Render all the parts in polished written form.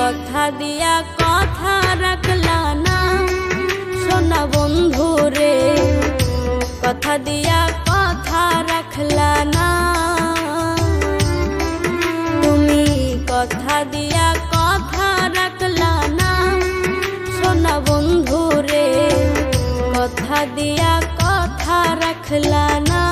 কথা দিয়া কথা রাখলা না সোনা বন্ধু রে, কথা দিয়া কথা রাখলা না। তুমি কথা দিয়া কথা রাখলা না সোনা বন্ধু রে, কথা দিয়া কথা রাখলা না।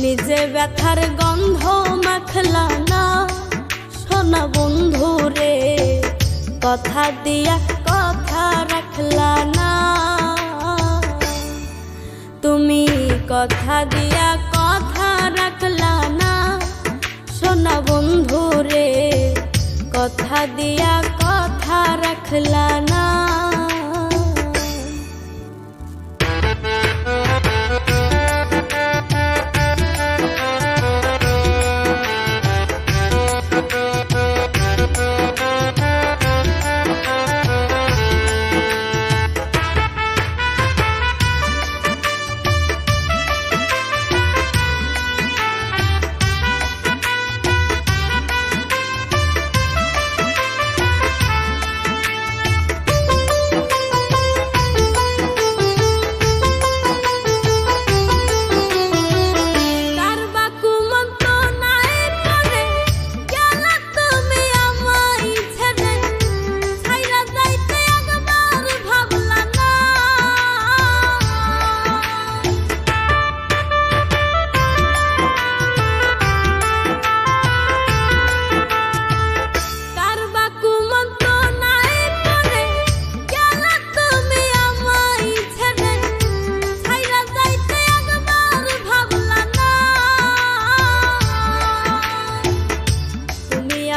নিজে ব্যথার গন্ধ মাখলা না সোনা বন্ধু রে, কথা দিয়া কথা রাখলা না। তুমি কথা দিয়া কথা রাখলা না সোনা বন্ধু রে, কথা দিয়া কথা রাখলা না।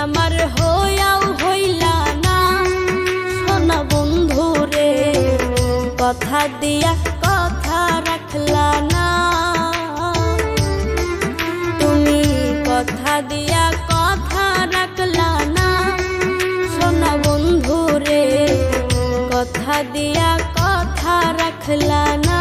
আমার হইয়াও হইলা না সোনা বন্ধু রে, কথা দিয়া কথা রাখলা না। তুমি কথা দিয়া কথা রাখলা না সোনা বন্ধু রে, কথা দিয়া কথা রাখলা না।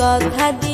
কথা